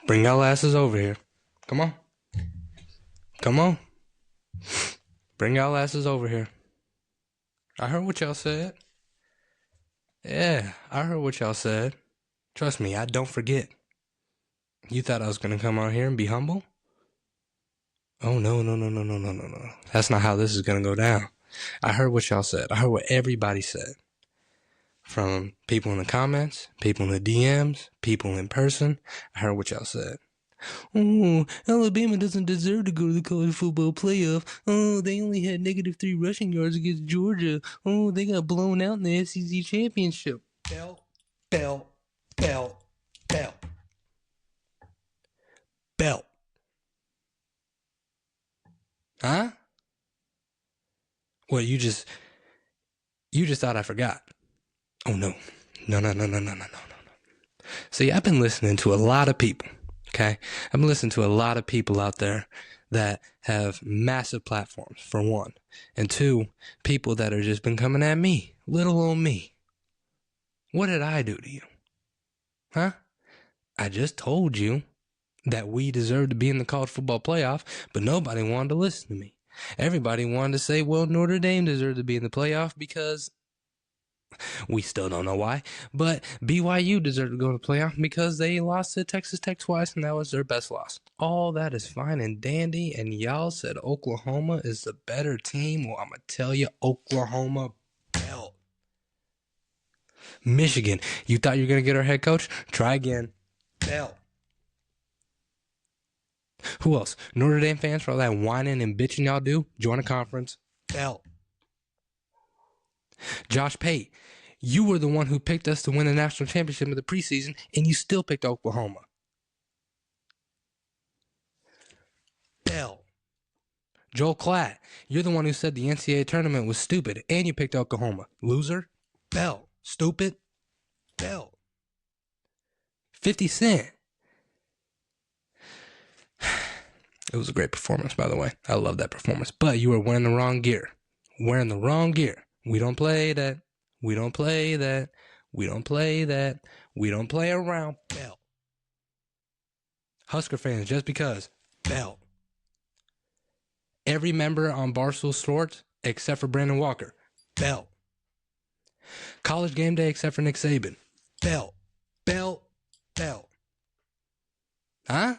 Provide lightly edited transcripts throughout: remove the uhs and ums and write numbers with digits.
Bring y'all asses over here. Come on. Come on. Bring y'all asses over here. I heard what y'all said. Yeah, I heard what y'all said. Trust me, I don't forget. You thought I was going to come out here and be humble? Oh, no. That's not how this is going to go down. I heard what y'all said. I heard what everybody said. From people in the comments, people in the DMs, people in person. I heard what y'all said. Oh, Alabama doesn't deserve to go to the college football playoff. Oh, they only had -3 rushing yards against Georgia. Oh, they got blown out in the SEC championship. Bell. Huh? What, you just thought I forgot? Oh, no. No. See, I've been listening to a lot of people, okay? I've been listening to a lot of people out there that have massive platforms, for one. And two, people that are just been coming at me, little old me. What did I do to you? Huh? I just told you that we deserve to be in the college football playoff, but nobody wanted to listen to me. Everybody wanted to say, well, Notre Dame deserved to be in the playoff because we still don't know why, but BYU deserved to go to the playoff because they lost to Texas Tech twice, and that was their best loss. All that is fine and dandy, and y'all said Oklahoma is the better team. Well, I'm going to tell you, Oklahoma belt. Michigan, you thought you were going to get our head coach? Try again. Belt. Who else? Notre Dame fans, for all that whining and bitching y'all do, join a conference. Belt. Josh Pate, you were the one who picked us to win the national championship in the preseason, and you still picked Oklahoma. Bell. Joel Klatt, you're the one who said the NCAA tournament was stupid, and you picked Oklahoma. Loser. Bell. Stupid. Bell. 50 Cent. It was a great performance, by the way. I love that performance. But you were wearing the wrong gear. Wearing the wrong gear. We don't play that. We don't play that. We don't play that. We don't play around. Bell. Husker fans, just because. Bell. Every member on Barstool Sports, except for Brandon Walker. Bell. College game day, except for Nick Saban. Bell. Huh?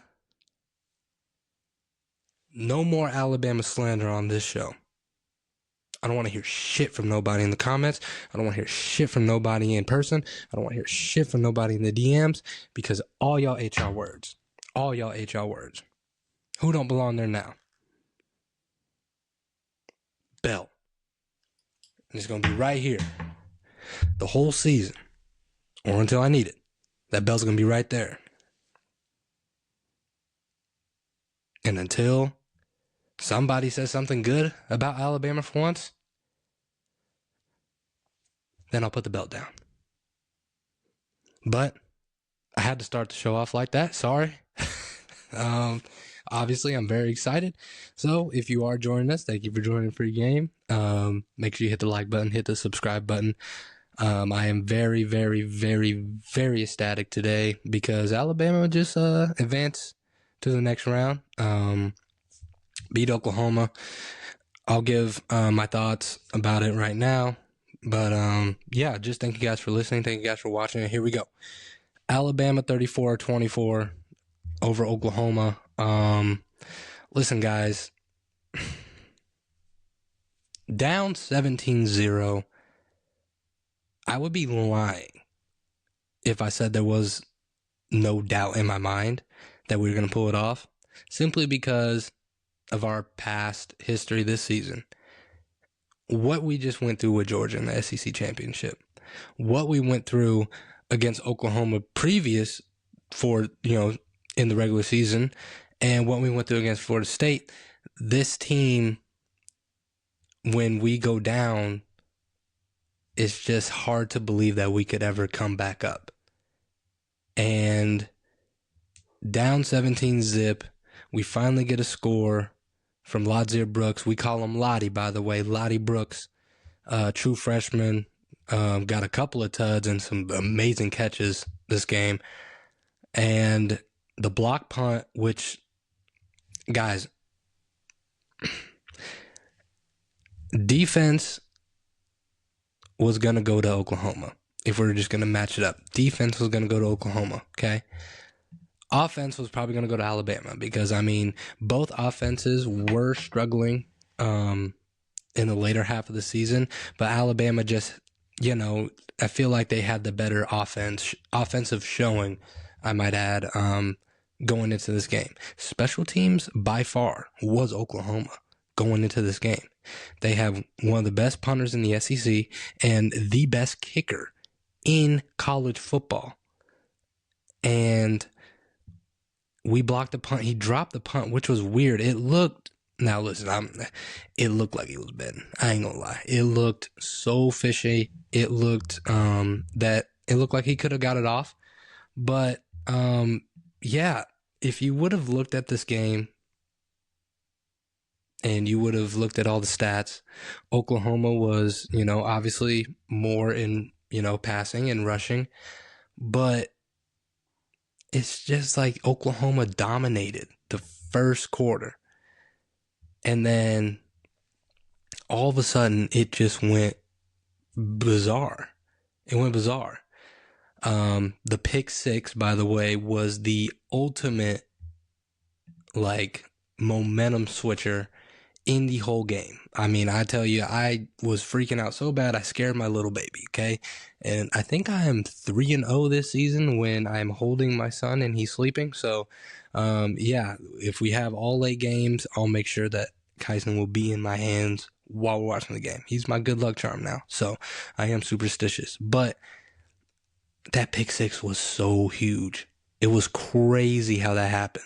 No more Alabama slander on this show. I don't want to hear shit from nobody in the comments. I don't want to hear shit from nobody in person. I don't want to hear shit from nobody in the DMs because all y'all ate y'all words. All y'all ate y'all words. Who don't belong there now? Bell. And it's going to be right here. The whole season. Or until I need it. That bell's going to be right there. And until somebody says something good about Alabama for once, then I'll put the belt down. But I had to start the show off like that. Sorry. Obviously, I'm very excited. So if you are joining us, thank you for joining Pregame. Make sure you hit the like button, hit the subscribe button. I am very, very, very, very ecstatic today because Alabama just advanced to the next round. Beat Oklahoma. I'll give my thoughts about it right now. But yeah, just thank you guys for listening. Thank you guys for watching. Here we go. Alabama 34-24 over Oklahoma. Listen, guys. Down 17-0. I would be lying if I said there was no doubt in my mind that we were going to pull it off. Simply because of our past history this season. What we just went through with Georgia in the SEC championship. What we went through against Oklahoma previous for, in the regular season. And what we went through against Florida State. This team, when we go down, it's just hard to believe that we could ever come back up. and down 17 zip. We finally get a score from Lodzier Brooks. We call him Lottie, by the way. Lottie Brooks, true freshman, got a couple of tuds and some amazing catches this game. And the block punt, which, guys, defense was going to go to Oklahoma. If we were just going to match it up, defense was going to go to Oklahoma, okay? Offense was probably going to go to Alabama because, I mean, both offenses were struggling in the later half of the season, but Alabama just, I feel like they had the better offensive showing, I might add, going into this game. Special teams, by far, was Oklahoma going into this game. They have one of the best punters in the SEC and the best kicker in college football. And we blocked the punt. He dropped the punt, which was weird. It looked like he was betting. I ain't gonna lie. It looked so fishy. It looked like he could have got it off. But yeah, if you would have looked at this game and you would have looked at all the stats, Oklahoma was, obviously more in, passing and rushing, but it's just like Oklahoma dominated the first quarter. And then all of a sudden it just went bizarre. It went bizarre. The pick six, by the way, was the ultimate momentum switcher in the whole game. I mean, I tell you, I was freaking out so bad I scared my little baby, okay? And I think I am 3-0 this season when I'm holding my son and he's sleeping. So, yeah, if we have all late games, I'll make sure that Kyson will be in my hands while we're watching the game. He's my good luck charm now, so I am superstitious. But that pick six was so huge. It was crazy how that happened.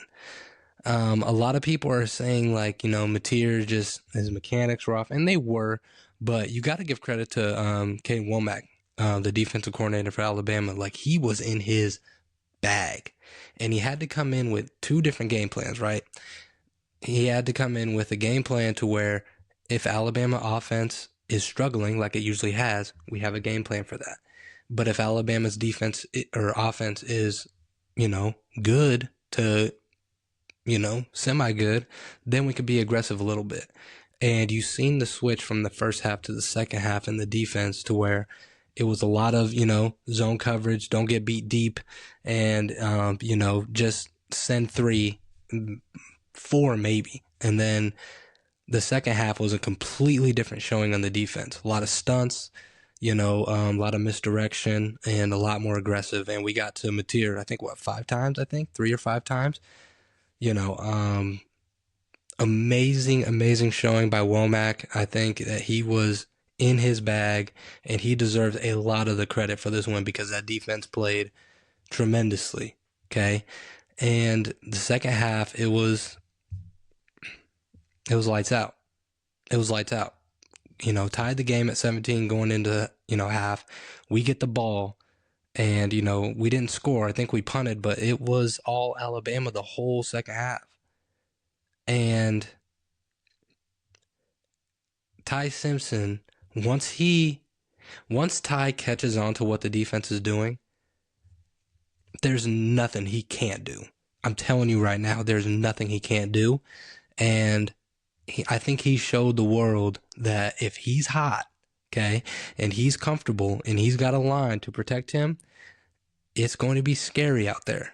A lot of people are saying Mateer just his mechanics were off, and they were, but you got to give credit to Kate Womack, the defensive coordinator for Alabama. Like, he was in his bag, and he had to come in with two different game plans, right? He had to come in with a game plan to where if Alabama offense is struggling like it usually has, we have a game plan for that. But if Alabama's defense or offense is, good to semi-good, then we could be aggressive a little bit. And you've seen the switch from the first half to the second half in the defense to where it was a lot of, zone coverage, don't get beat deep, and, just send 3, 4 maybe. And then the second half was a completely different showing on the defense. A lot of stunts, a lot of misdirection, and a lot more aggressive. And we got to Mateer, I think, 5 times, 3 or 5 times. Amazing showing by Womack. I think that he was in his bag, and he deserves a lot of the credit for this win because that defense played tremendously. Okay. And the second half, it was lights out. It was lights out. Tied the game at 17 going into, half. We get the ball. And, we didn't score. I think we punted, but it was all Alabama the whole second half. And Ty Simpson, once Ty catches on to what the defense is doing, there's nothing he can't do. I'm telling you right now, there's nothing he can't do. And I think he showed the world that if he's hot, okay, and he's comfortable and he's got a line to protect him, it's going to be scary out there.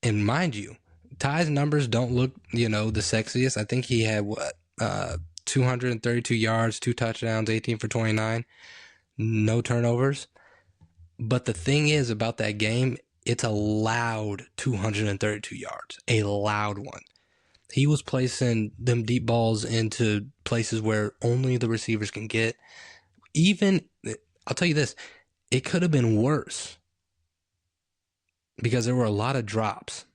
And mind you, Ty's numbers don't look, the sexiest. I think he had 232 yards, 2 touchdowns, 18 for 29, no turnovers. But the thing is about that game, it's a loud 232 yards, a loud one. He was placing them deep balls into places where only the receivers can get. Even, I'll tell you this, it could have been worse because there were a lot of drops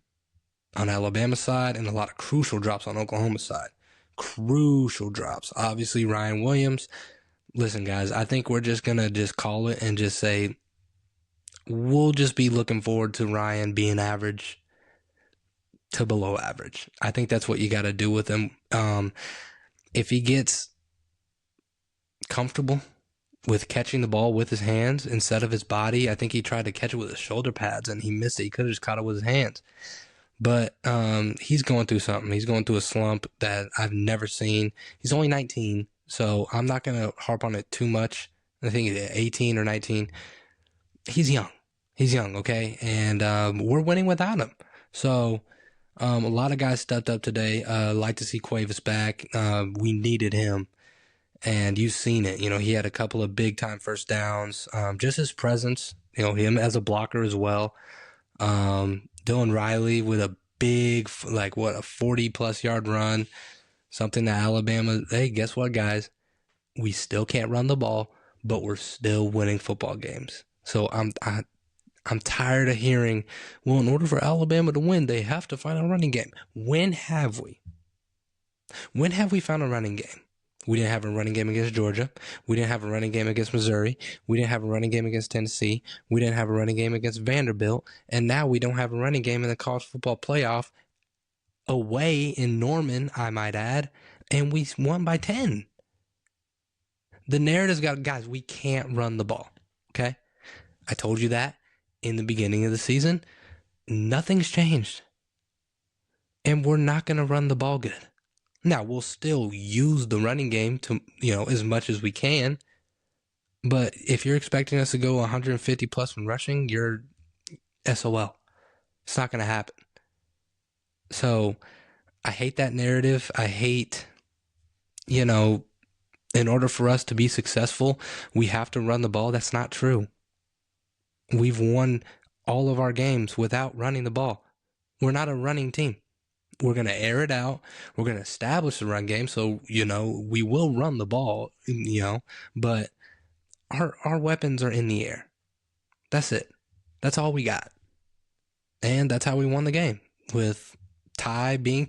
on Alabama's side and a lot of crucial drops on Oklahoma's side. Crucial drops. Obviously, Ryan Williams. Listen, guys, I think we're just going to call it and just say we'll just be looking forward to Ryan being average to below average. I think that's what you got to do with him. If he gets comfortable with catching the ball with his hands instead of his body, I think he tried to catch it with his shoulder pads and he missed it. He could have just caught it with his hands. But he's going through something. He's going through a slump that I've never seen. He's only 19, so I'm not going to harp on it too much. I think he's 18 or 19. He's young. He's young, okay? And we're winning without him. So a lot of guys stepped up today. Like to see Cuevas back. We needed him. And you've seen it. You know, he had a couple of big-time first downs. Just his presence, you know, him as a blocker as well. Dylan Riley with a big, like, what, a 40-plus yard run. Something that Alabama, hey, guess what, guys? We still can't run the ball, but we're still winning football games. So I'm tired of hearing, well, in order for Alabama to win, they have to find a running game. When have we? When have we found a running game? We didn't have a running game against Georgia. We didn't have a running game against Missouri. We didn't have a running game against Tennessee. We didn't have a running game against Vanderbilt. And now we don't have a running game in the college football playoff away in Norman, I might add, and we won by 10. The narrative's got, guys, we can't run the ball, okay? I told you that in the beginning of the season. Nothing's changed. And we're not going to run the ball good. Now, we'll still use the running game to, you know, as much as we can. But if you're expecting us to go 150 plus in rushing, you're SOL. It's not going to happen. So I hate that narrative. I hate, you know, in order for us to be successful, we have to run the ball. That's not true. We've won all of our games without running the ball. We're not a running team. We're going to air it out. We're going to establish the run game. So, you know, we will run the ball, you know, but our weapons are in the air. That's it. That's all we got. And that's how we won the game, with Ty, being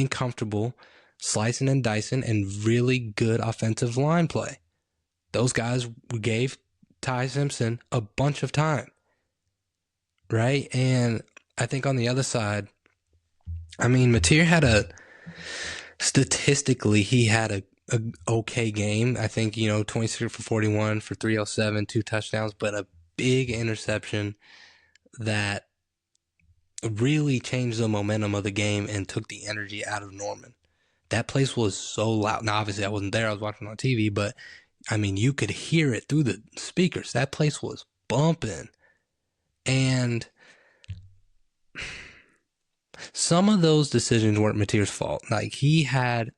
comfortable, slicing and dicing, and really good offensive line play. Those guys gave Ty Simpson a bunch of time, right? And I think on the other side, I mean, Mateer had statistically, he had a okay game. I think, you know, 26 for 41 for 307, 2 touchdowns, but a big interception that really changed the momentum of the game and took the energy out of Norman. That place was so loud. Now, obviously, I wasn't there. I was watching on TV, but, I mean, you could hear it through the speakers. That place was bumping. And some of those decisions weren't Mateer's fault. Like, he had,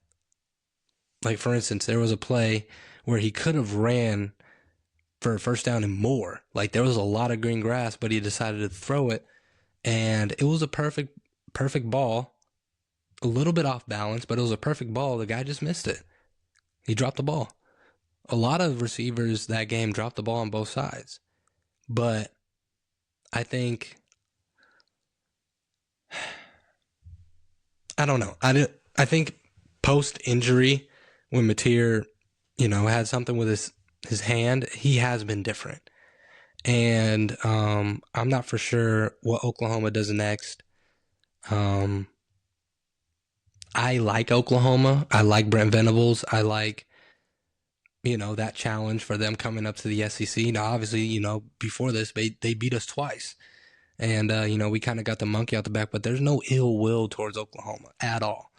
like, for instance, there was a play where he could have ran for a first down and more. Like, there was a lot of green grass, but he decided to throw it. And it was a perfect ball. A little bit off balance, but it was a perfect ball. The guy just missed it. He dropped the ball. A lot of receivers that game dropped the ball on both sides. But I think, I don't know. I think post-injury, when Mateer, you know, had something with his hand, he has been different. And I'm not for sure what Oklahoma does next. I like Oklahoma. I like Brent Venables. I like, you know, that challenge for them coming up to the SEC. Now, obviously, you know, before this, they beat us twice. And, you know, we kind of got the monkey out the back, but there's no ill will towards Oklahoma at all.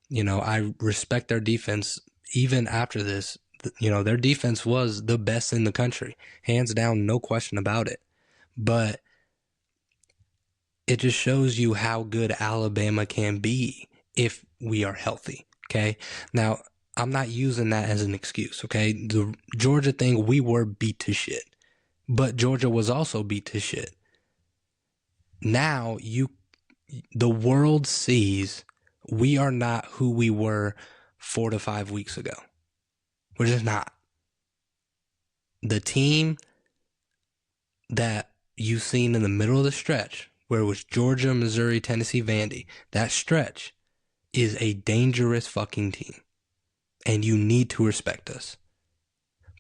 You know, I respect their defense even after this. You know, their defense was the best in the country. Hands down, no question about it. But it just shows you how good Alabama can be if we are healthy, okay? Now, I'm not using that as an excuse, okay? The Georgia thing, we were beat to shit. But Georgia was also beat to shit. Now, the world sees we are not who we were 4 to 5 weeks ago. We're just not. The team that you've seen in the middle of the stretch, where it was Georgia, Missouri, Tennessee, Vandy, that stretch is a dangerous fucking team. And you need to respect us.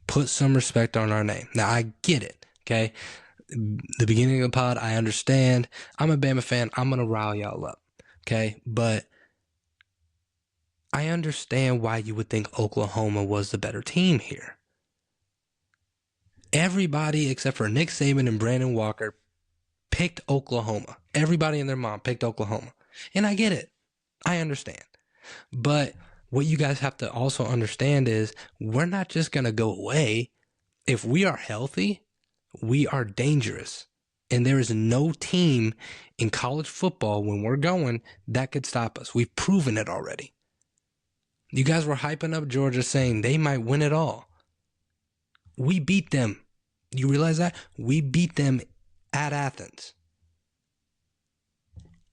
Put some respect on our name. Now, I get it, okay? the beginning of the pod, I understand. I'm a Bama fan. I'm going to rile y'all up. Okay. But I understand why you would think Oklahoma was the better team here. Everybody except for Nick Saban and Brandon Walker picked Oklahoma. Everybody and their mom picked Oklahoma. And I get it. I understand. But what you guys have to also understand is we're not just going to go away. If we are healthy, we are dangerous. And there is no team in college football when we're going that could stop us. We've proven it already. You guys were hyping up Georgia saying they might win it all. We beat them. You realize that? We beat them at Athens.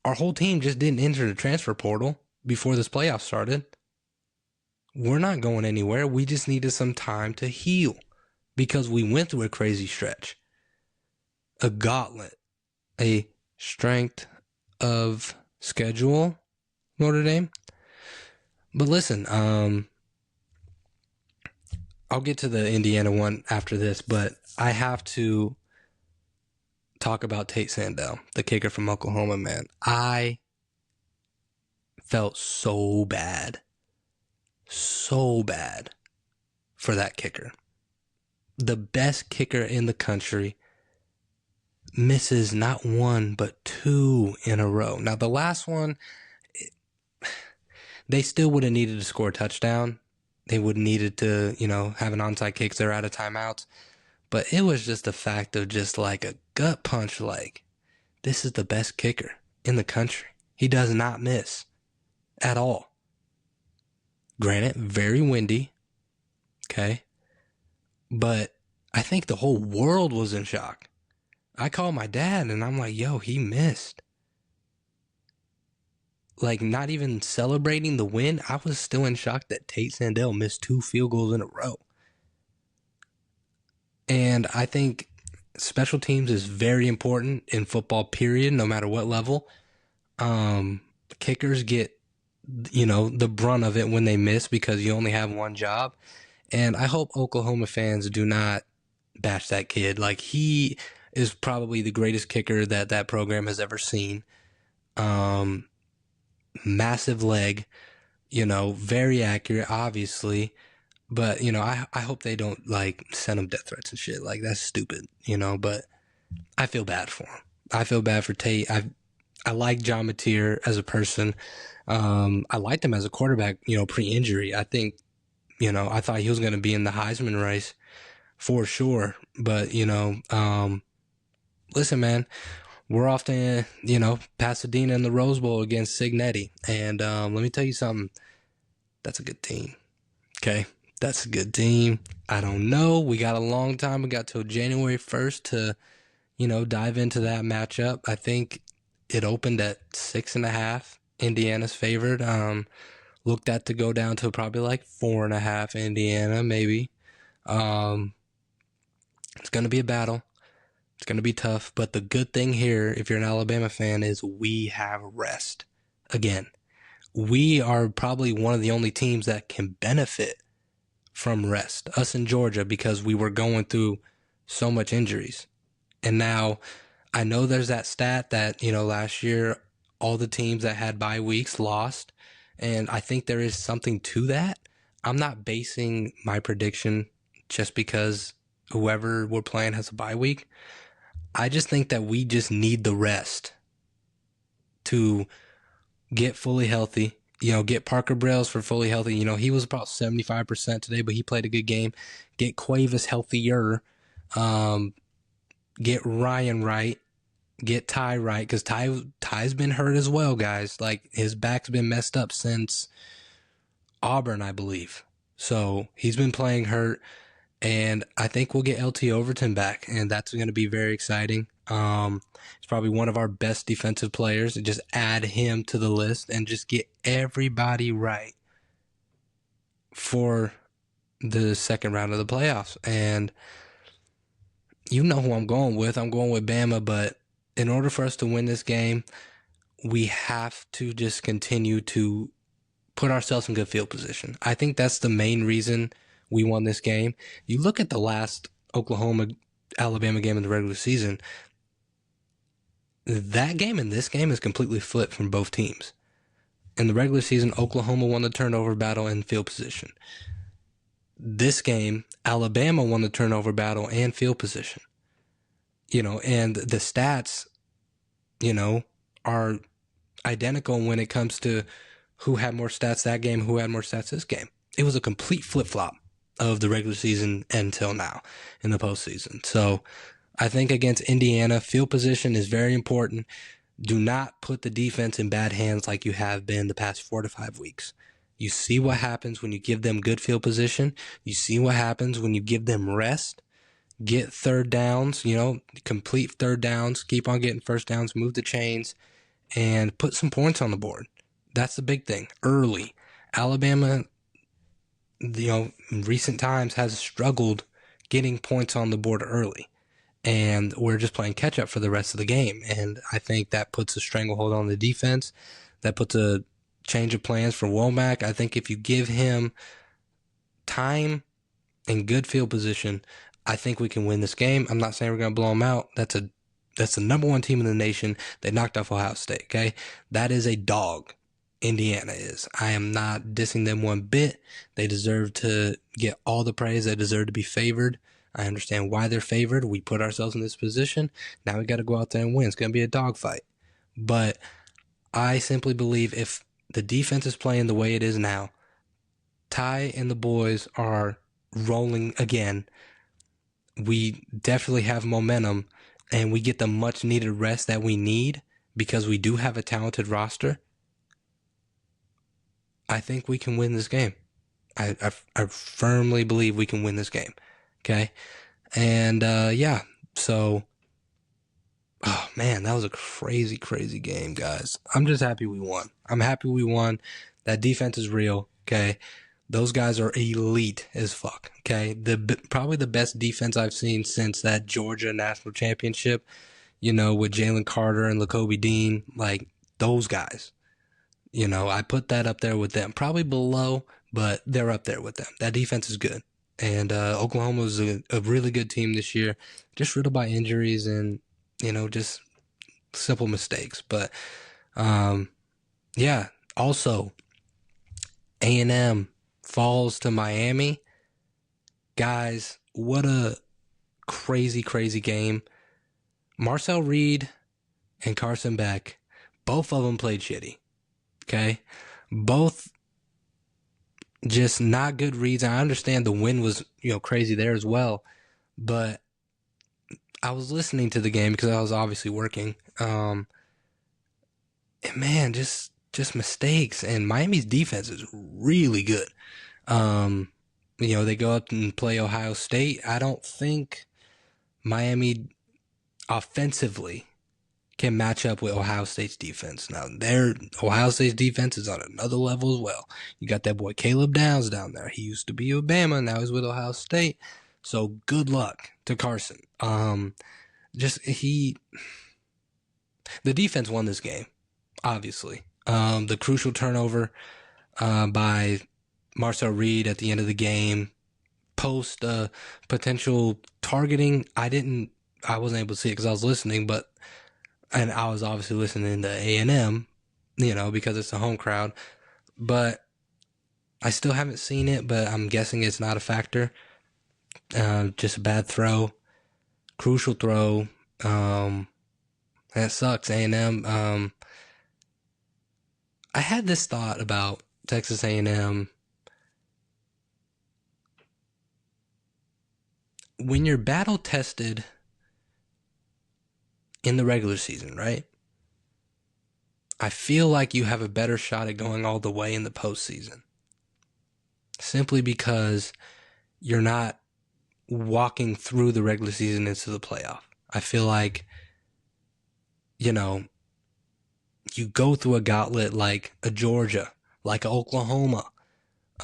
Our whole team just didn't enter the transfer portal before this playoff started. We're not going anywhere. We just needed some time to heal because we went through a crazy stretch. A gauntlet. A strength of schedule, Notre Dame. But listen, I'll get to the Indiana one after this, but I have to talk about Tate Sandell, the kicker from Oklahoma, man. I felt so bad for that kicker. The best kicker in the country misses not one, but two in a row. Now, the last one, they still would have needed to score a touchdown. They would have needed to, have an onside kick. They're out of timeouts. But it was just a fact of just like a gut punch, like, this is the best kicker in the country. He does not miss at all. Granted, very windy, okay? But I think the whole world was in shock. I called my dad and I'm like, yo, he missed. Like, not even celebrating the win, I was still in shock that Tate Sandell missed 2 field goals in a row. And I think special teams is very important in football, period, no matter what level. Kickers get, the brunt of it when they miss because you only have one job. And I hope Oklahoma fans do not bash that kid. Like, he is probably the greatest kicker that program has ever seen. Massive leg, very accurate, obviously. But, I hope they don't, send him death threats and shit. Like, that's stupid, but I feel bad for him. I feel bad for Tate. I like John Mateer as a person. I liked him as a quarterback, pre-injury. I think, I thought he was going to be in the Heisman race for sure. But, listen, man, we're off to, Pasadena in the Rose Bowl against Signetti. And let me tell you something. That's a good team. Okay? That's a good team. I don't know. We got a long time. We got till January 1st to, dive into that matchup. I think it opened at 6.5. Indiana's favored. Looked at to go down to probably 4.5. Indiana, maybe. It's going to be a battle. It's going to be tough. But the good thing here, if you're an Alabama fan, is we have rest. Again, we are probably one of the only teams that can benefit from rest, us in Georgia, because we were going through so much injuries. And now I know there's that stat that, last year all the teams that had bye weeks lost. And I think there is something to that. I'm not basing my prediction just because whoever we're playing has a bye week. I just think that we just need the rest to get fully healthy. Get Parker Brales for fully healthy. He was about 75% today, but he played a good game. Get Cuevas healthier. Get Ryan right. Get Ty right, because Ty's been hurt as well, guys. His back's been messed up since Auburn, I believe. So he's been playing hurt, and I think we'll get LT Overton back, and that's going to be very exciting. He's probably one of our best defensive players, and just add him to the list and just get everybody right for the second round of the playoffs. And you know who I'm going with. I'm going with Bama, but in order for us to win this game, we have to just continue to put ourselves in good field position. I think that's the main reason we won this game. You look at the last Oklahoma Alabama game in the regular season, that game and this game is completely flipped from both teams. In the regular season, Oklahoma won the turnover battle and field position. This game, Alabama won the turnover battle and field position. And the stats, are identical when it comes to who had more stats that game, who had more stats this game. It was a complete flip-flop of the regular season until now in the postseason. So I think against Indiana, field position is very important. Do not put the defense in bad hands like you have been the past 4 to 5 weeks. You see what happens when you give them good field position. You see what happens when you give them rest. Get third downs, complete third downs, keep on getting first downs, move the chains, and put some points on the board. That's the big thing. Early. Alabama, in recent times has struggled getting points on the board early. And we're just playing catch up for the rest of the game. And I think that puts a stranglehold on the defense. That puts a change of plans for Womack. I think if you give him time and good field position, I think we can win this game. I'm not saying we're going to blow them out. That's the number one team in the nation. They knocked off Ohio State, okay? That is a dog. Indiana is. I am not dissing them one bit. They deserve to get all the praise. They deserve to be favored. I understand why they're favored. We put ourselves in this position. Now we got to go out there and win. It's going to be a dogfight. But I simply believe if the defense is playing the way it is now, Ty and the boys are rolling again. We definitely have momentum, and we get the much needed rest that we need because we do have a talented roster. I think we can win this game. I firmly believe we can win this game. Okay. And, so, oh man, that was a crazy, crazy game, guys. I'm just happy we won. I'm happy we won. That defense is real. Okay. Those guys are elite as fuck. Okay. Probably the best defense I've seen since that Georgia national championship, with Jalen Carter and Lakobe Dean, like those guys. I put that up there with them. Probably below, but they're up there with them. That defense is good. And Oklahoma was a really good team this year, just riddled by injuries and, just simple mistakes. But, also, A&M falls to Miami. Guys, what a crazy, crazy game. Marcel Reed and Carson Beck, both of them played shitty. Okay? Both just not good reads. I understand the win was, crazy there as well. But I was listening to the game because I was obviously working. And man, just mistakes. And Miami's defense is really good. They go up and play Ohio State. I don't think Miami offensively can match up with Ohio State's defense. Now, Ohio State's defense is on another level as well. You got that boy Caleb Downs down there. He used to be with Bama, now he's with Ohio State. So good luck to Carson. The defense won this game, obviously. The crucial turnover by Marcel Reed at the end of the game, post potential targeting. I wasn't able to see it because I was listening, and I was obviously listening to A&M, because it's a home crowd. But I still haven't seen it, but I'm guessing it's not a factor. Just a bad throw. Crucial throw. That sucks, A&M. I had this thought about Texas A&M. When you're battle tested in the regular season, right? I feel like you have a better shot at going all the way in the postseason. Simply because you're not walking through the regular season into the playoff. I feel like, you go through a gauntlet like a Georgia, like a Oklahoma,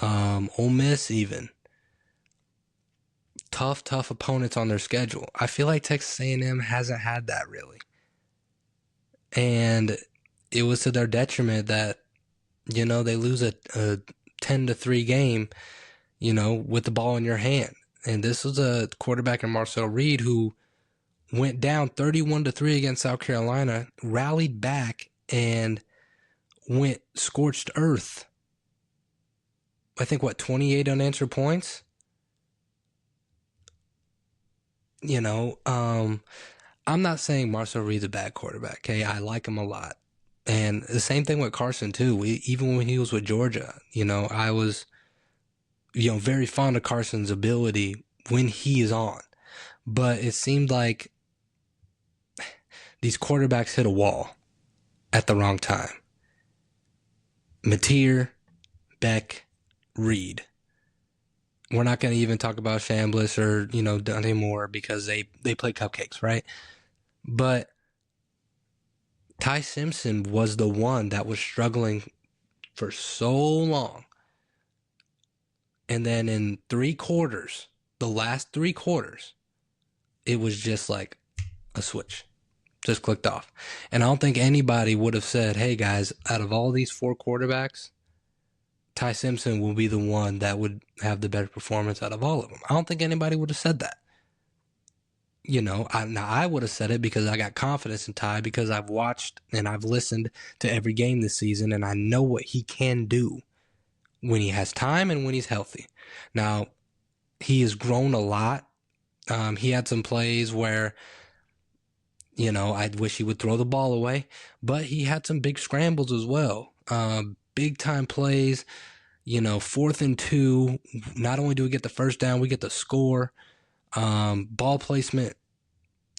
Ole Miss even. Tough opponents on their schedule. I feel like Texas A&M hasn't had that really. And it was to their detriment that, they lose a 10-3 game, with the ball in your hand. And this was a quarterback in Marcel Reed who went down 31-3 against South Carolina, rallied back, and went scorched earth. I think, 28 unanswered points? I'm not saying Marcel Reed's a bad quarterback, okay? I like him a lot. And the same thing with Carson, too. Even when he was with Georgia, I was, very fond of Carson's ability when he is on. But it seemed like these quarterbacks hit a wall at the wrong time. Mateer, Beck, Reed. We're not going to even talk about Chambliss or, Dante Moore because they play cupcakes, right? But Ty Simpson was the one that was struggling for so long. And then in 3 quarters, the last 3 quarters, it was just like a switch. Just clicked off. And I don't think anybody would have said, hey, guys, out of all these 4 quarterbacks, Ty Simpson will be the one that would have the better performance out of all of them. I don't think anybody would have said that. I would have said it because I got confidence in Ty because I've watched and I've listened to every game this season and I know what he can do when he has time and when he's healthy. Now, he has grown a lot. He had some plays where, I wish he would throw the ball away, but he had some big scrambles as well. Big time plays, 4th and 2. Not only do we get the first down, we get the score, ball placement,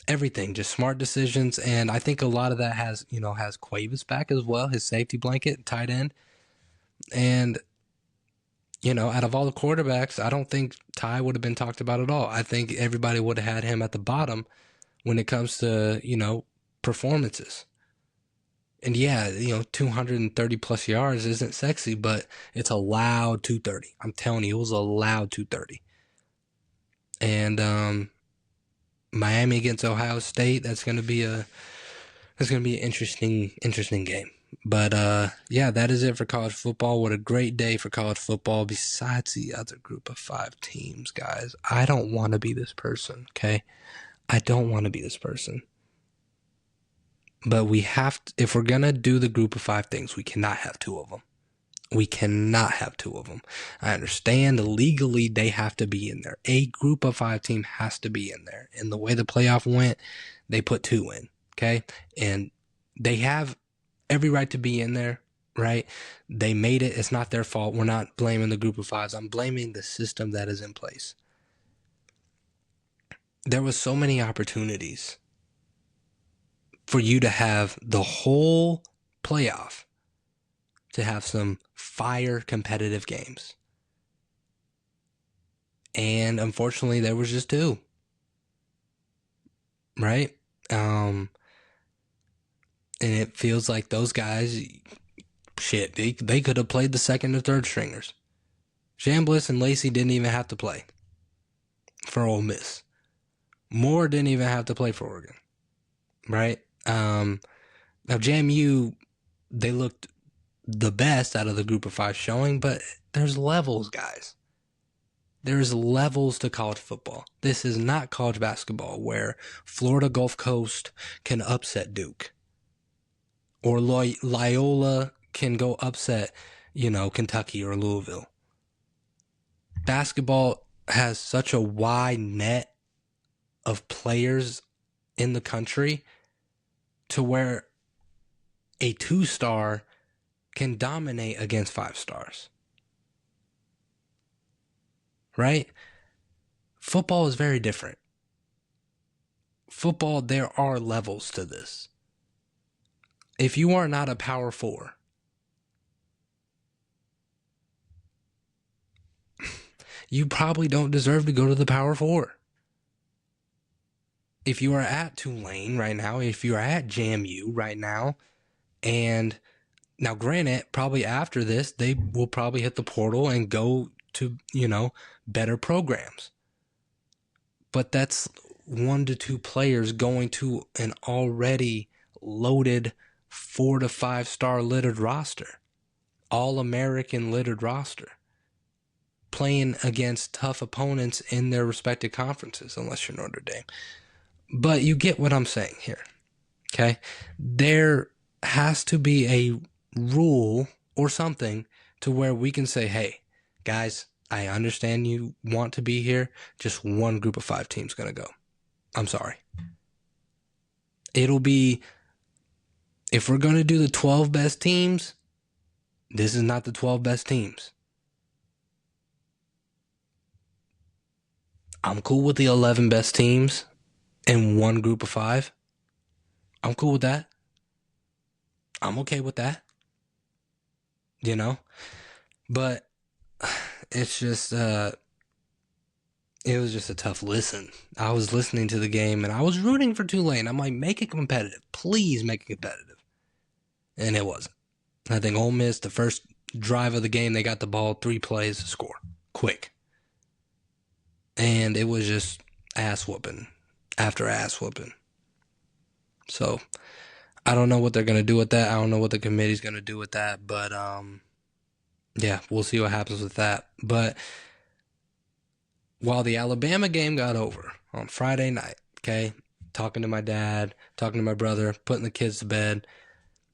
everything, just smart decisions. And I think a lot of that has Cuevas back as well, his safety blanket, tight end. And, out of all the quarterbacks, I don't think Ty would have been talked about at all. I think everybody would have had him at the bottom when it comes to, performances. And yeah, 230 plus yards isn't sexy, but it's a loud 230. I'm telling you, it was a loud 230. And Miami against Ohio State, that's going to be an interesting game. But yeah, that is it for college football. What a great day for college football. Besides the other group of 5 teams, guys, I don't want to be this person. Okay, I don't want to be this person. But we have to, if we're going to do the group of 5 things, we cannot have 2 of them. We cannot have 2 of them. I understand legally they have to be in there. A group of 5 team has to be in there. And the way the playoff went, they put 2 in, okay? And they have every right to be in there, right? They made it. It's not their fault. We're not blaming the group of 5s. I'm blaming the system that is in place. There was so many opportunities for you to have the whole playoff to have some fire competitive games. And unfortunately, there was just 2. Right? And it feels like those guys, they could have played the second or third stringers. Chambliss and Lacey didn't even have to play for Ole Miss. Moore didn't even have to play for Oregon. Right? Now, JMU, they looked the best out of the group of 5 showing, but there's levels, guys. There's levels to college football. This is not college basketball where Florida Gulf Coast can upset Duke or Loyola can go upset, Kentucky or Louisville. Basketball has such a wide net of players in the country to where a 2-star can dominate against 5 stars. Right? Football is very different. Football, there are levels to this. If you are not a power 4, you probably don't deserve to go to the power 4. If you are at Tulane right now, if you are at JMU right now, and now granted, probably after this, they will probably hit the portal and go to, better programs. But that's 1 to 2 players going to an already loaded 4 to 5 star littered roster, all-American littered roster, playing against tough opponents in their respective conferences, unless you're Notre Dame. But you get what I'm saying here, okay? There has to be a rule or something to where we can say, hey, guys, I understand you want to be here. Just one group of 5 teams going to go. I'm sorry. It'll be, if we're going to do the 12 best teams, this is not the 12 best teams. I'm cool with the 11 best teams in one group of 5. I'm cool with that. I'm okay with that. You know? But it's just, it was just a tough listen. I was listening to the game and I was rooting for Tulane. I'm like, make it competitive. Please make it competitive. And it wasn't. I think Ole Miss, the first drive of the game, they got the ball, 3 plays, score. Quick. And it was just ass whooping after ass whooping. So I don't know what they're going to do with that. I don't know what the committee's going to do with that. But, yeah, we'll see what happens with that. But while the Alabama game got over on Friday night, okay, talking to my dad, talking to my brother, putting the kids to bed,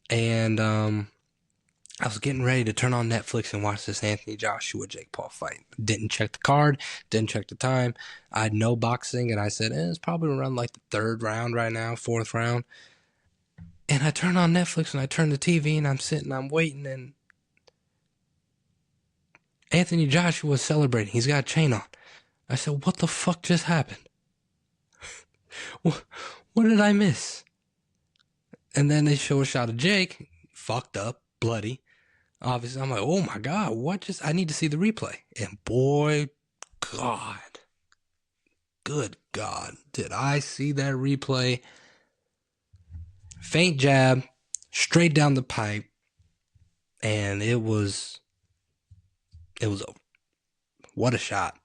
and I was getting ready to turn on Netflix and watch this Anthony Joshua Jake Paul fight. Didn't check the card, didn't check the time. I had no boxing, and I said, it's probably around like the 3rd round right now, 4th round. And I turn on Netflix and I turn the TV and I'm sitting, I'm waiting, and Anthony Joshua's celebrating. He's got a chain on. I said, what the fuck just happened? What did I miss? And then they show a shot of Jake, fucked up, bloody. Obviously, I'm like, oh my God, I need to see the replay. And boy, God, good God, did I see that replay. Faint jab, straight down the pipe, and it was over. What a shot.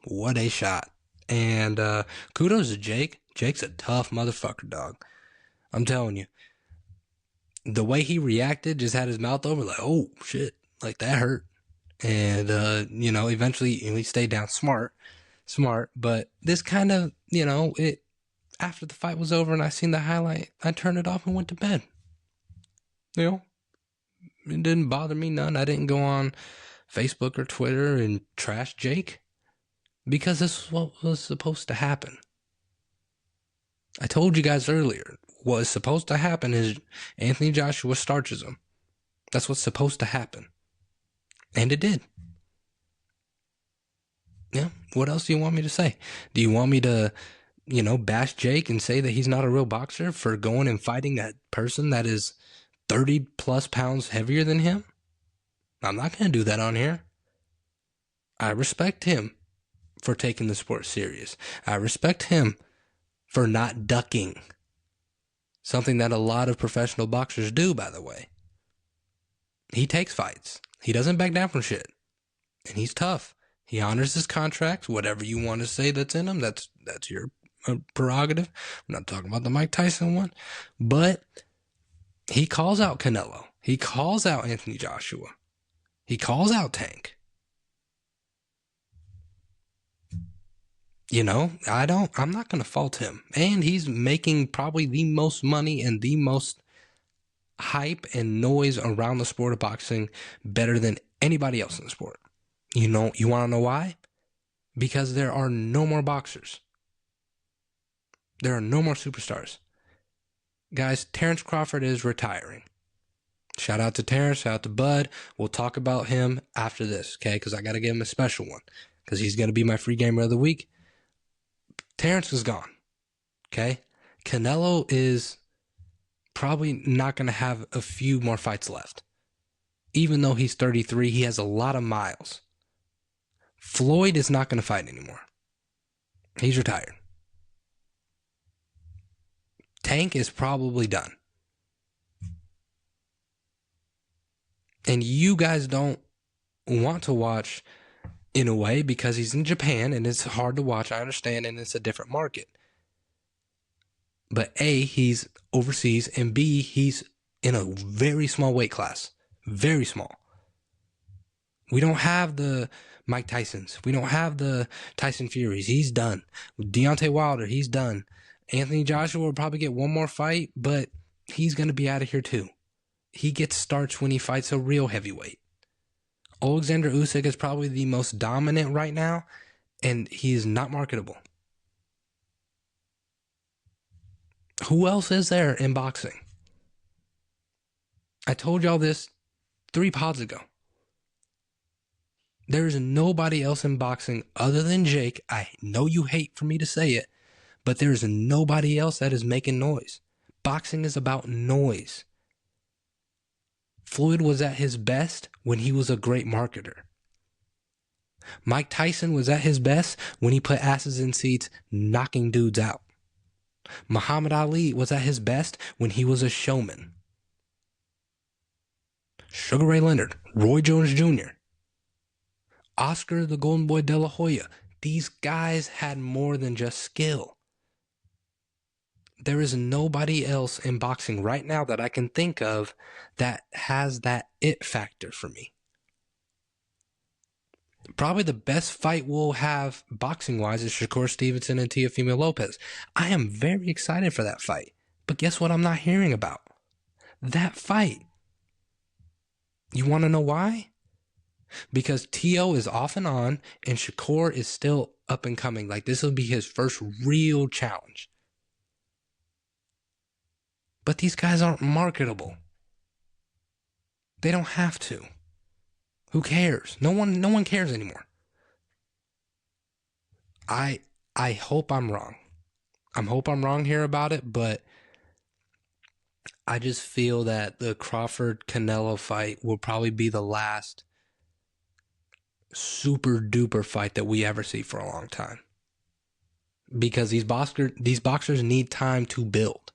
What a shot. And kudos to Jake. Jake's a tough motherfucker, dog. I'm telling you. The way he reacted, just had his mouth over, like, oh, shit. Like, that hurt. And, eventually he stayed down smart. But this kind of, after the fight was over and I seen the highlight, I turned it off and went to bed. It didn't bother me none. I didn't go on Facebook or Twitter and trash Jake. Because this is what was supposed to happen. I told you guys earlier, what is supposed to happen is Anthony Joshua starches him. That's what's supposed to happen. And it did. Yeah, what else do you want me to say? Do you want me to, bash Jake and say that he's not a real boxer for going and fighting a person that is 30 plus pounds heavier than him? I'm not going to do that on here. I respect him for taking the sport serious. I respect him for not ducking. Something that a lot of professional boxers do, by the way. He takes fights. He doesn't back down from shit. And he's tough. He honors his contracts. Whatever you want to say that's in him, that's your prerogative. I'm not talking about the Mike Tyson one. But he calls out Canelo. He calls out Anthony Joshua. He calls out Tank. I'm not going to fault him. And he's making probably the most money and the most hype and noise around the sport of boxing better than anybody else in the sport. You want to know why? Because there are no more boxers. There are no more superstars. Guys, Terrence Crawford is retiring. Shout out to Terrence, shout out to Bud. We'll talk about him after this, okay? Because I got to give him a special one. Because he's going to be my free gamer of the week. Terrence is gone, okay? Canelo is probably not going to have a few more fights left. Even though he's 33, he has a lot of miles. Floyd is not going to fight anymore. He's retired. Tank is probably done. And you guys don't want to watch in a way because he's in Japan and it's hard to watch. I understand, and it's a different market. But A, he's overseas, and B, he's in a very small weight class. Very small. We don't have the Mike Tysons. We don't have the Tyson Furies. He's done. Deontay Wilder, he's done. Anthony Joshua will probably get one more fight, but he's going to be out of here too. He gets starts when he fights a real heavyweight. Alexander Usyk is probably the most dominant right now, and he is not marketable. Who else is there in boxing? I told y'all this 3 pods ago. There is nobody else in boxing other than Jake. I know you hate for me to say it, but there is nobody else that is making noise. Boxing is about noise. Floyd was at his best when he was a great marketer. Mike Tyson was at his best when he put asses in seats, knocking dudes out. Muhammad Ali was at his best when he was a showman. Sugar Ray Leonard, Roy Jones Jr., Oscar the Golden Boy De La Hoya. These guys had more than just skill. There is nobody else in boxing right now that I can think of that has that it factor for me. Probably the best fight we'll have boxing-wise is Shakur Stevenson and Teofimo Lopez. I am very excited for that fight. But guess what I'm not hearing about? That fight. You want to know why? Because Teo is off and on, and Shakur is still up and coming. Like, this will be his first real challenge. But these guys aren't marketable. They don't have to. Who cares? No one cares anymore. I hope I'm wrong. I hope I'm wrong here about it, but I just feel that the Crawford-Canelo fight will probably be the last super duper fight that we ever see for a long time. Because these boxers need time to build.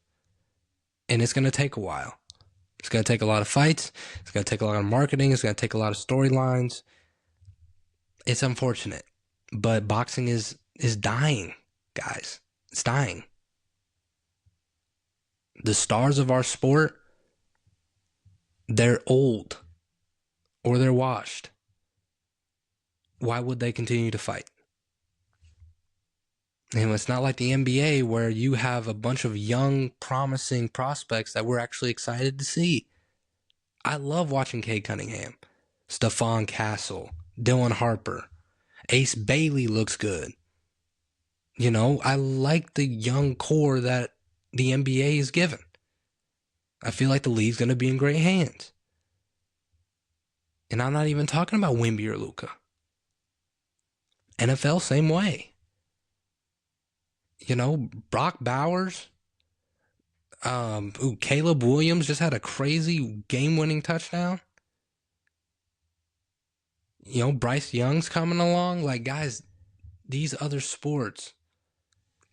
And it's going to take a while. It's going to take a lot of fights. It's going to take a lot of marketing. It's going to take a lot of storylines. It's unfortunate. But boxing is dying, guys. It's dying. The stars of our sport, they're old. Or they're washed. Why would they continue to fight? And it's not like the NBA where you have a bunch of young, promising prospects that we're actually excited to see. I love watching Cade Cunningham, Stephon Castle, Dylan Harper. Ace Bailey looks good. You know, I like the young core that the NBA is given. I feel like the league's going to be in great hands. And I'm not even talking about Wemby or Luka. NFL, same way. You know, Brock Bowers, Caleb Williams just had a crazy game-winning touchdown. You know, Bryce Young's coming along. Like, guys, these other sports,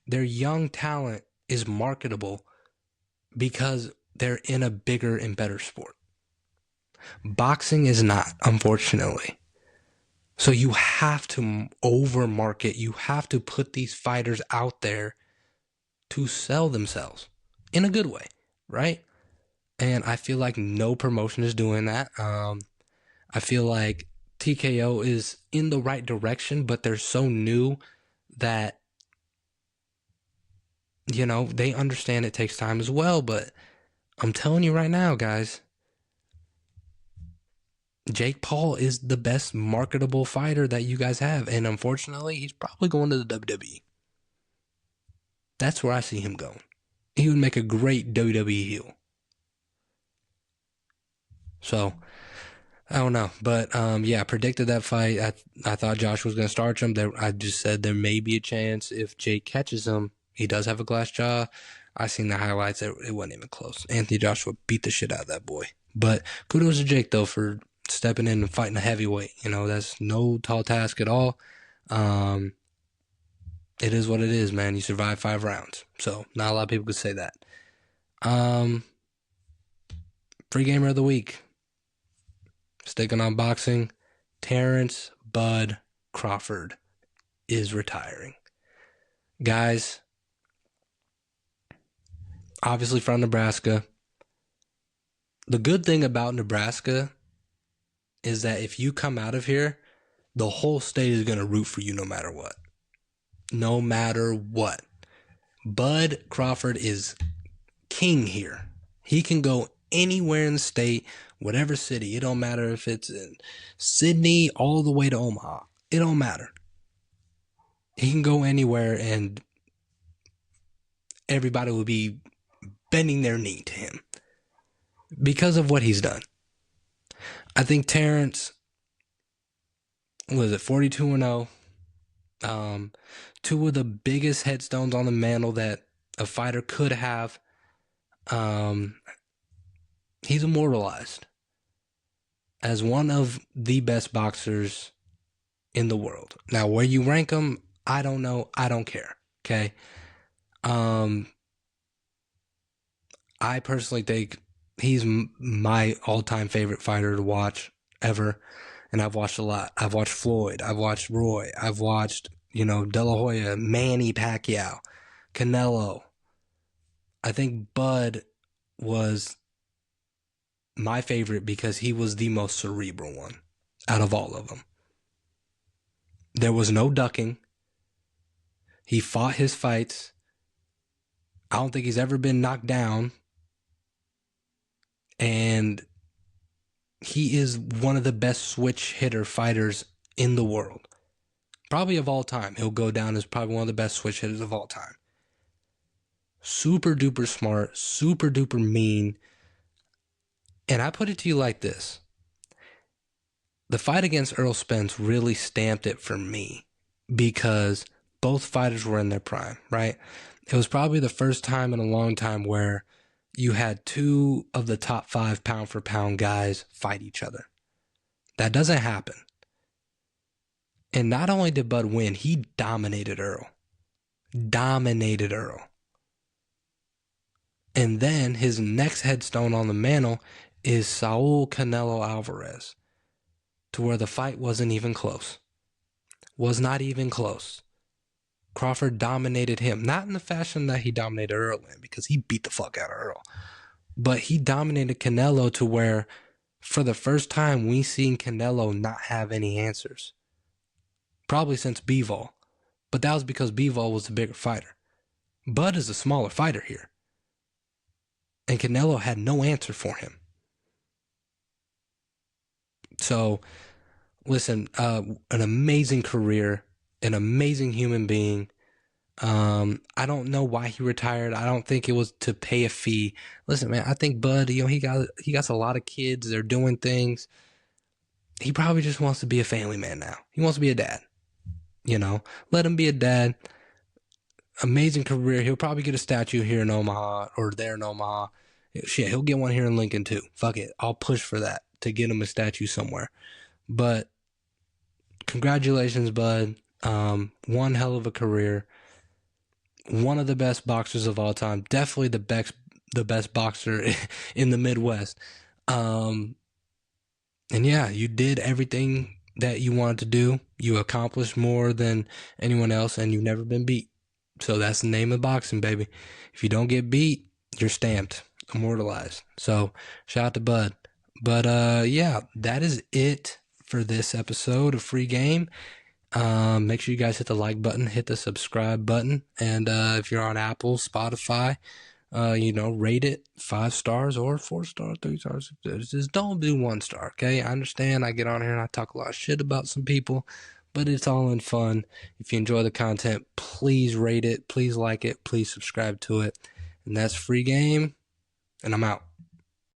their young talent is marketable because they're in a bigger and better sport. Boxing is not, unfortunately. So you have to over-market. You have to put these fighters out there to sell themselves in a good way, right? And I feel like no promotion is doing that. I feel like TKO is in the right direction, but they're so new that, you know, they understand it takes time as well. But I'm telling you right now, guys, Jake Paul is the best marketable fighter that you guys have. And unfortunately, he's probably going to the WWE. That's where I see him going. He would make a great WWE heel. So, I don't know. But, yeah, I predicted that fight. I thought Josh was going to start him. I just said there may be a chance if Jake catches him. He does have a glass jaw. I seen the highlights. It wasn't even close. Anthony Joshua beat the shit out of that boy. But kudos to Jake, though, for stepping in and fighting a heavyweight. You know, that's no tall task at all. It is what it is, man. You survived 5 rounds. So, not a lot of people could say that. Free gamer of the week. Sticking on boxing. Terrence Bud Crawford is retiring. Guys, obviously from Nebraska. The good thing about Nebraska is that if you come out of here, the whole state is going to root for you no matter what. No matter what. Bud Crawford is king here. He can go anywhere in the state, whatever city. It don't matter if it's in Sydney all the way to Omaha. It don't matter. He can go anywhere and everybody will be bending their knee to him because of what he's done. I think Terrence was at 42-0. Two of the biggest headstones on the mantle that a fighter could have. He's immortalized as one of the best boxers in the world. Now, where you rank him, I don't know. I don't care. Okay. I personally think he's my all-time favorite fighter to watch ever. And I've watched a lot. I've watched Floyd. I've watched Roy. I've watched, De La Hoya, Manny Pacquiao, Canelo. I think Bud was my favorite because he was the most cerebral one out of all of them. There was no ducking. He fought his fights. I don't think he's ever been knocked down. And he is one of the best switch hitter fighters in the world. Probably of all time. He'll go down as probably one of the best switch hitters of all time. Super duper smart, super duper mean. And I put it to you like this. The fight against Errol Spence really stamped it for me because both fighters were in their prime, right? It was probably the first time in a long time where you had two of the top 5 pound for pound guys fight each other. That doesn't happen. And not only did Bud win, he dominated Earl. And then his next headstone on the mantle is Saul Canelo Alvarez, to where the fight wasn't even close. Was not even close. Crawford dominated him. Not in the fashion that he dominated Earl in, because he beat the fuck out of Earl. But he dominated Canelo to where, for the first time, we seen Canelo not have any answers. Probably since Bivol. But that was because Bivol was the bigger fighter. Bud is a smaller fighter here. And Canelo had no answer for him. So, listen, an amazing career, an amazing human being. I don't know why he retired. I don't think it was to pay a fee. Listen, man, I think Bud, he got a lot of kids. They're doing things. He probably just wants to be a family man now. He wants to be a dad. Let him be a dad. Amazing career. He'll probably get a statue here in Omaha or there in Omaha. Shit, he'll get one here in Lincoln too. Fuck it. I'll push for that to get him a statue somewhere. But congratulations, Bud. One hell of a career. One of the best boxers of all time. Definitely the best boxer in the Midwest. And yeah, you did everything that you wanted to do. You accomplished more than anyone else, and you've never been beat. So that's the name of boxing, baby. If you don't get beat, you're stamped, immortalized. So shout out to Bud. But yeah, that is it for this episode of Free Game. Make sure you guys hit the like button, hit the subscribe button, and if you're on Apple, Spotify, rate it 5 stars or 4 stars, 3 stars. Just don't do 1 star, okay? I understand I get on here and I talk a lot of shit about some people, but it's all in fun. If you enjoy the content, please rate it, please like it, please subscribe to it. And that's Free Game, and I'm out.